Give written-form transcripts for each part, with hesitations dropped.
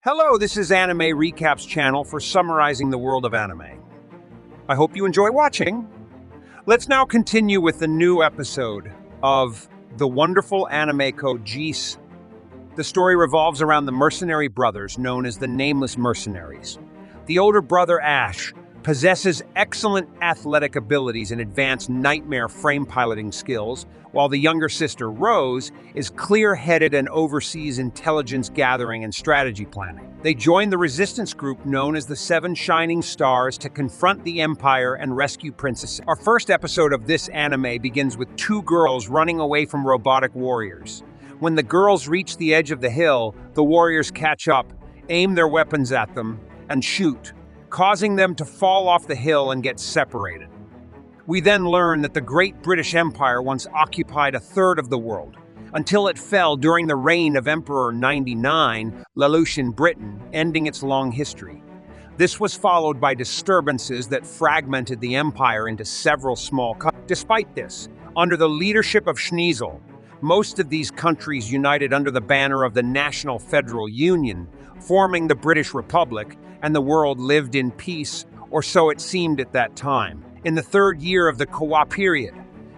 Hello, this is Anime Recap's channel for summarizing the world of anime. I hope you enjoy watching. Let's now continue with the new episode of the wonderful anime code Geass. The story revolves around the mercenary brothers known as the Nameless Mercenaries. The older brother, Ash, possesses excellent athletic abilities and advanced Knightmare Frame piloting skills, while the younger sister, Rose, is clear-headed and oversees intelligence gathering and strategy planning. They join the resistance group known as the Seven Shining Stars to confront the Empire and rescue Princess. Our first episode of this anime begins with two girls running away from robotic warriors. When the girls reach the edge of the hill, the warriors catch up, aim their weapons at them, and shoot, causing them to fall off the hill and get separated. We then learn that the Great British Empire once occupied a third of the world, until it fell during the reign of Emperor 99, Lelouch in Britain, ending its long history. This was followed by disturbances that fragmented the empire into several small countries. Despite this, under the leadership of Schneasel, most of these countries united under the banner of the National Federal Union, forming the British Republic, and the world lived in peace, or so it seemed at that time. In the third year of the Kowa Period,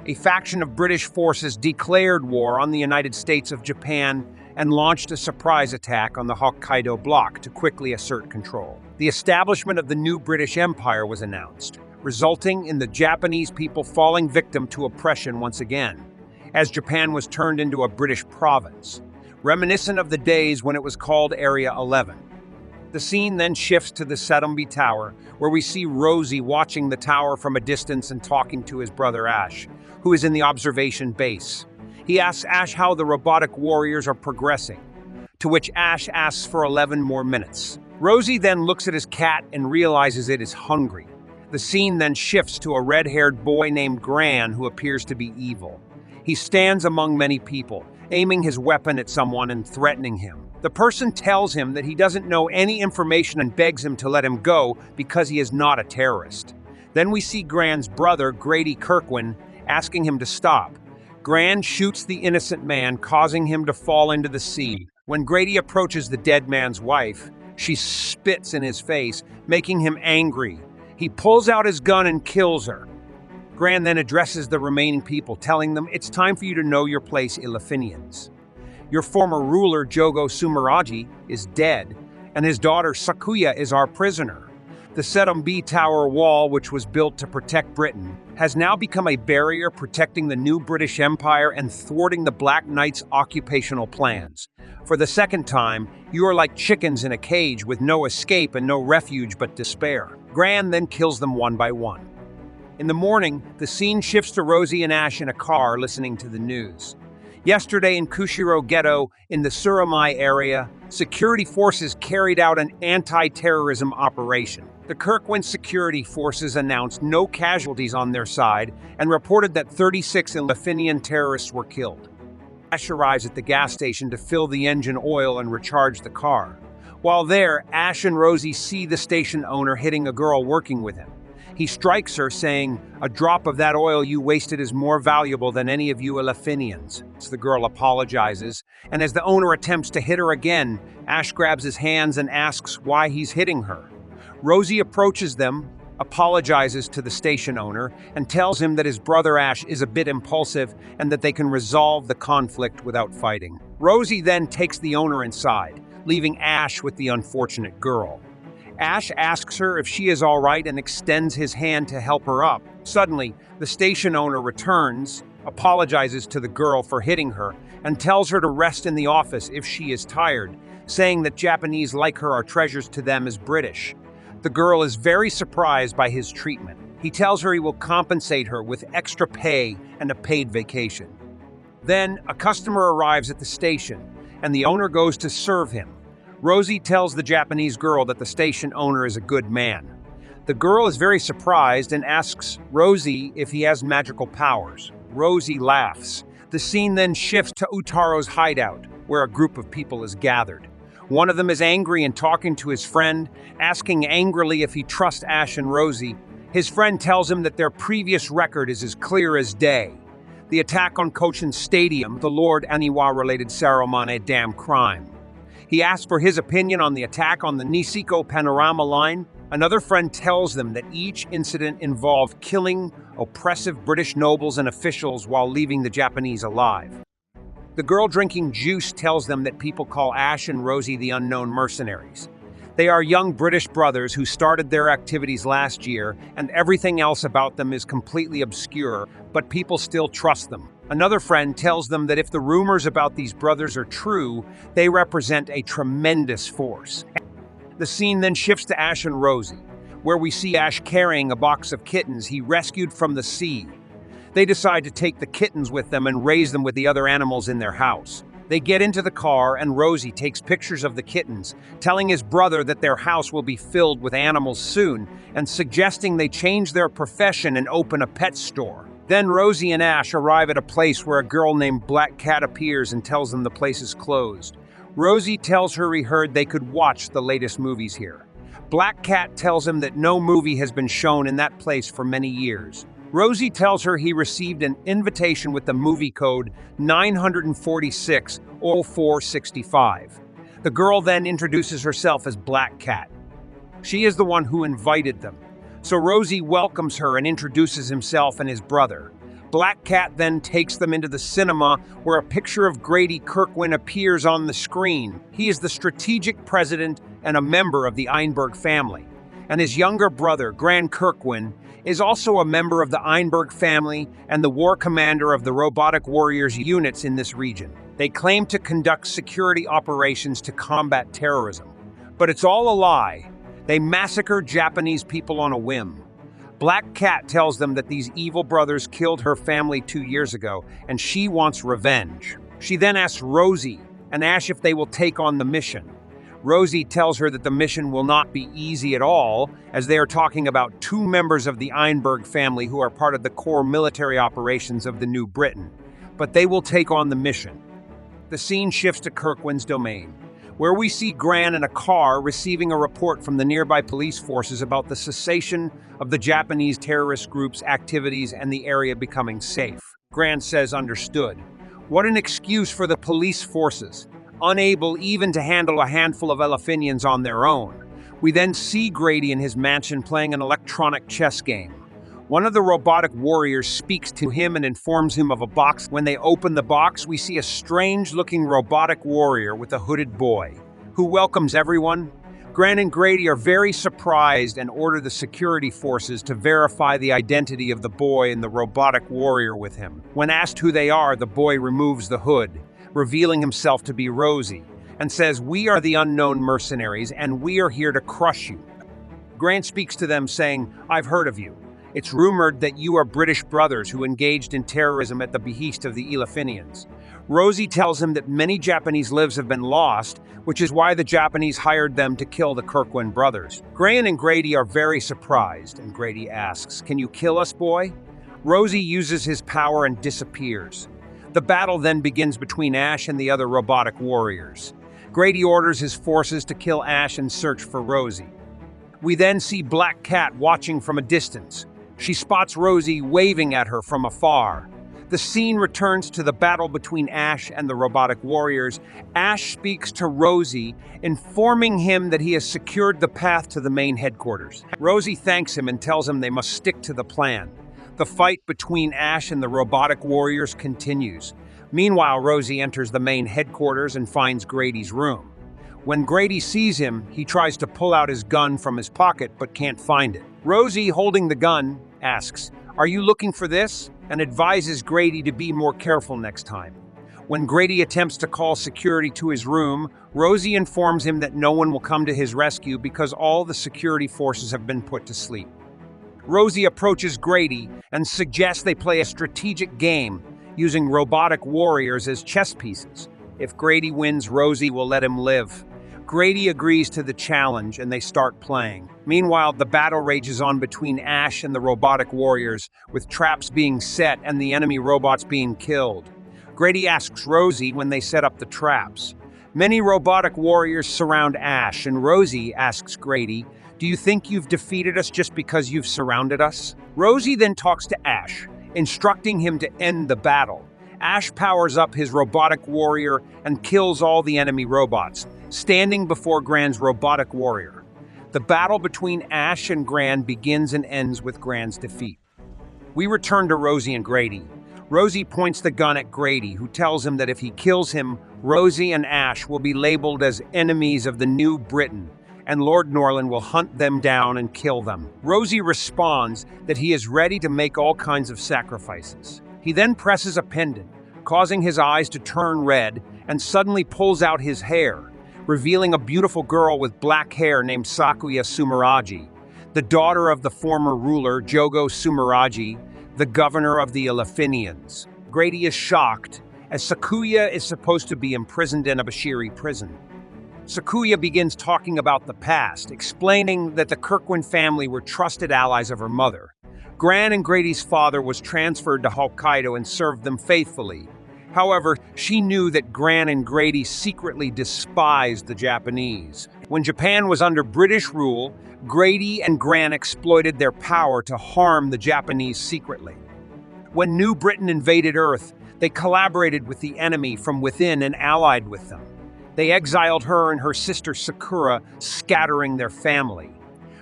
a faction of British forces declared war on the United States of Japan and launched a surprise attack on the Hokkaido Block to quickly assert control. The establishment of the new British Empire was announced, resulting in the Japanese people falling victim to oppression once again, as Japan was turned into a British province, reminiscent of the days when it was called Area 11. The scene then shifts to the Situmpe Tower, where we see Rozé watching the tower from a distance and talking to his brother Ash, who is in the observation base. He asks Ash how the robotic warriors are progressing, to which Ash asks for 11 more minutes. Rozé then looks at his cat and realizes it is hungry. The scene then shifts to a red-haired boy named Gran who appears to be evil. He stands among many people, aiming his weapon at someone and threatening him. The person tells him that he doesn't know any information and begs him to let him go because he is not a terrorist. Then we see Gran's brother, Grady Kirkwin, asking him to stop. Gran shoots the innocent man, causing him to fall into the sea. When Grady approaches the dead man's wife, she spits in his face, making him angry. He pulls out his gun and kills her. Gran then addresses the remaining people, telling them, "It's time for you to know your place, Ilafinians. Your former ruler, Jogo Sumeragi, is dead, and his daughter Sakuya is our prisoner. The Situmpe Tower Wall, which was built to protect Britain, has now become a barrier protecting the new British Empire and thwarting the Black Knights' occupational plans. For the second time, you are like chickens in a cage with no escape and no refuge but despair." Gran then kills them one by one. In the morning, the scene shifts to Rozé and Ash in a car listening to the news. Yesterday in Kushiro Ghetto, in the Surumai area, security forces carried out an anti-terrorism operation. The Kirkwin security forces announced no casualties on their side and reported that 36 Ilafinian terrorists were killed. Ash arrives at the gas station to fill the engine oil and recharge the car. While there, Ash and Rozé see the station owner hitting a girl working with him. He strikes her, saying, "A drop of that oil you wasted is more valuable than any of you Ilafinians." The girl apologizes, and as the owner attempts to hit her again, Ash grabs his hands and asks why he's hitting her. Rozé approaches them, apologizes to the station owner, and tells him that his brother Ash is a bit impulsive and that they can resolve the conflict without fighting. Rozé then takes the owner inside, leaving Ash with the unfortunate girl. Ash asks her if she is all right and extends his hand to help her up. Suddenly, the station owner returns, apologizes to the girl for hitting her, and tells her to rest in the office if she is tired, saying that Japanese like her are treasures to them as British. The girl is very surprised by his treatment. He tells her he will compensate her with extra pay and a paid vacation. Then, a customer arrives at the station, and the owner goes to serve him. Rozé tells the Japanese girl that the station owner is a good man. The girl is very surprised and asks Rozé if he has magical powers. Rozé laughs. The scene then shifts to Utaro's hideout, where a group of people is gathered. One of them is angry and talking to his friend, asking angrily if he trusts Ash and Rozé. His friend tells him that their previous record is as clear as day. The attack on Cochin Stadium, the Lord Aniwa-related ceremony, a damn crime. He asks for his opinion on the attack on the Niseko Panorama line. Another friend tells them that each incident involved killing oppressive British nobles and officials while leaving the Japanese alive. The girl drinking juice tells them that people call Ash and Rozé the unknown mercenaries. They are young British brothers who started their activities last year, and everything else about them is completely obscure, but people still trust them. Another friend tells them that if the rumors about these brothers are true, they represent a tremendous force. The scene then shifts to Ash and Rozé, where we see Ash carrying a box of kittens he rescued from the sea. They decide to take the kittens with them and raise them with the other animals in their house. They get into the car and Rozé takes pictures of the kittens, telling his brother that their house will be filled with animals soon and suggesting they change their profession and open a pet store. Then Rozé and Ash arrive at a place where a girl named Black Cat appears and tells them the place is closed. Rozé tells her he heard they could watch the latest movies here. Black Cat tells him that no movie has been shown in that place for many years. Rozé tells her he received an invitation with the movie code 946-0465. The girl then introduces herself as Black Cat. She is the one who invited them, so Rozé welcomes her and introduces himself and his brother. Black Cat then takes them into the cinema where a picture of Grady Kirkwin appears on the screen. He is the strategic president and a member of the Einberg family, and his younger brother, Grand Kirkwin, is also a member of the Einberg family and the war commander of the robotic warriors units in this region. They claim to conduct security operations to combat terrorism, but it's all a lie. They massacre Japanese people on a whim. Black Cat tells them that these evil brothers killed her family 2 years ago, and she wants revenge. She then asks Rozé and Ash if they will take on the mission. Rozé tells her that the mission will not be easy at all, as they are talking about 2 members of the Einberg family who are part of the core military operations of the New Britain, but they will take on the mission. The scene shifts to Kirkwin's domain, where we see Gran in a car receiving a report from the nearby police forces about the cessation of the Japanese terrorist group's activities and the area becoming safe. Gran says understood. What an excuse for the police forces, unable even to handle a handful of Elephinians on their own. We then see Grady in his mansion playing an electronic chess game. One of the robotic warriors speaks to him and informs him of a box. When they open the box, we see a strange-looking robotic warrior with a hooded boy, who welcomes everyone. Gran and Grady are very surprised and order the security forces to verify the identity of the boy and the robotic warrior with him. When asked who they are, the boy removes the hood, revealing himself to be Rozé, and says, "We are the unknown mercenaries, and we are here to crush you." Grant speaks to them saying, "I've heard of you. It's rumored that you are British brothers who engaged in terrorism at the behest of the Elephinians." Rozé tells him that many Japanese lives have been lost, which is why the Japanese hired them to kill the Kirkwin brothers. Gran and Grady are very surprised, and Grady asks, "Can you kill us, boy?" Rozé uses his power and disappears. The battle then begins between Ash and the other robotic warriors. Grady orders his forces to kill Ash and search for Rozé. We then see Black Cat watching from a distance. She spots Rozé waving at her from afar. The scene returns to the battle between Ash and the robotic warriors. Ash speaks to Rozé, informing him that he has secured the path to the main headquarters. Rozé thanks him and tells him they must stick to the plan. The fight between Ash and the robotic warriors continues. Meanwhile, Rozé enters the main headquarters and finds Grady's room. When Grady sees him, he tries to pull out his gun from his pocket but can't find it. Rozé, holding the gun, asks, "Are you looking for this?" and advises Grady to be more careful next time. When Grady attempts to call security to his room, Rozé informs him that no one will come to his rescue because all the security forces have been put to sleep. Rozé approaches Grady and suggests they play a strategic game using robotic warriors as chess pieces. If Grady wins, Rozé will let him live. Grady agrees to the challenge and they start playing. Meanwhile, the battle rages on between Ash and the robotic warriors, with traps being set and the enemy robots being killed. Grady asks Rozé when they set up the traps. Many robotic warriors surround Ash, and Rozé asks Grady, "Do you think you've defeated us just because you've surrounded us?" Rozé then talks to Ash, instructing him to end the battle. Ash powers up his robotic warrior and kills all the enemy robots, standing before Gran's robotic warrior. The battle between Ash and Gran begins and ends with Gran's defeat. We return to Rozé and Grady. Rozé points the gun at Grady, who tells him that if he kills him, Rozé and Ash will be labeled as enemies of the New Britain, and Lord Norland will hunt them down and kill them. Rozé responds that he is ready to make all kinds of sacrifices. He then presses a pendant, causing his eyes to turn red, and suddenly pulls out his hair, revealing a beautiful girl with black hair named Sakuya Sumeragi, the daughter of the former ruler Jogo Sumeragi, the governor of the Elephinians. Grady is shocked, as Sakuya is supposed to be imprisoned in a Bashiri prison. Sakuya begins talking about the past, explaining that the Kirkwin family were trusted allies of her mother. Gran and Grady's father was transferred to Hokkaido and served them faithfully. However, she knew that Gran and Grady secretly despised the Japanese. When Japan was under British rule, Grady and Gran exploited their power to harm the Japanese secretly. When New Britain invaded Earth, they collaborated with the enemy from within and allied with them. They exiled her and her sister Sakura, scattering their family.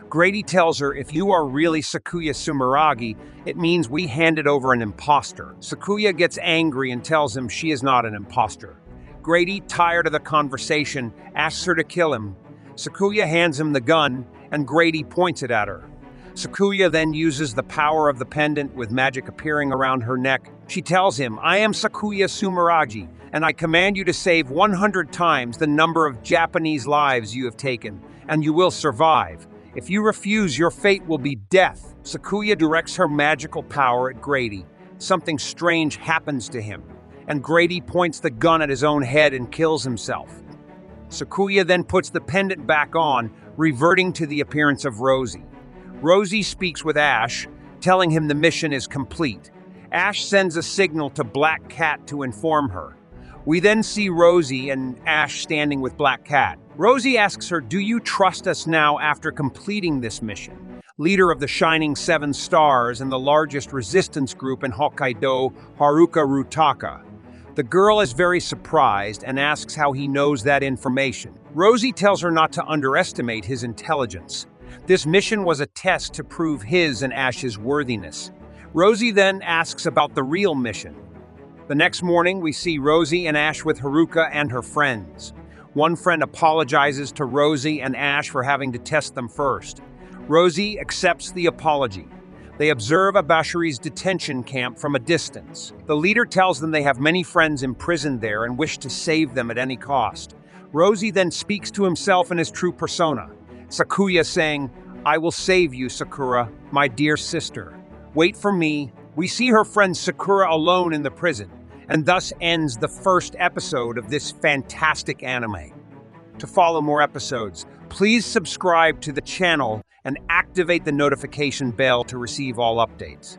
Grady tells her, if you are really Sakuya Sumeragi, it means we handed over an imposter. Sakuya gets angry and tells him she is not an imposter. Grady, tired of the conversation, asks her to kill him. Sakuya hands him the gun, and Grady points it at her. Sakuya then uses the power of the pendant with magic appearing around her neck. She tells him, I am Sakuya Sumeragi, and I command you to save 100 times the number of Japanese lives you have taken, and you will survive. If you refuse, your fate will be death. Sakuya directs her magical power at Grady. Something strange happens to him, and Grady points the gun at his own head and kills himself. Sakuya then puts the pendant back on, reverting to the appearance of Rozé. Rozé speaks with Ash, telling him the mission is complete. Ash sends a signal to Black Cat to inform her. We then see Rozé and Ash standing with Black Cat. Rozé asks her, do you trust us now after completing this mission? Leader of the Shining Seven Stars and the largest resistance group in Hokkaido, Haruka Rutaka. The girl is very surprised and asks how he knows that information. Rozé tells her not to underestimate his intelligence. This mission was a test to prove his and Ash's worthiness. Rozé then asks about the real mission. The next morning, we see Rozé and Ash with Haruka and her friends. One friend apologizes to Rozé and Ash for having to test them first. Rozé accepts the apology. They observe a Bashiri's detention camp from a distance. The leader tells them they have many friends imprisoned there and wish to save them at any cost. Rozé then speaks to himself in his true persona, Sakuya saying, I will save you, Sakura, my dear sister. Wait for me. We see her friend Sakura alone in the prison, and thus ends the first episode of this fantastic anime. To follow more episodes, please subscribe to the channel and activate the notification bell to receive all updates.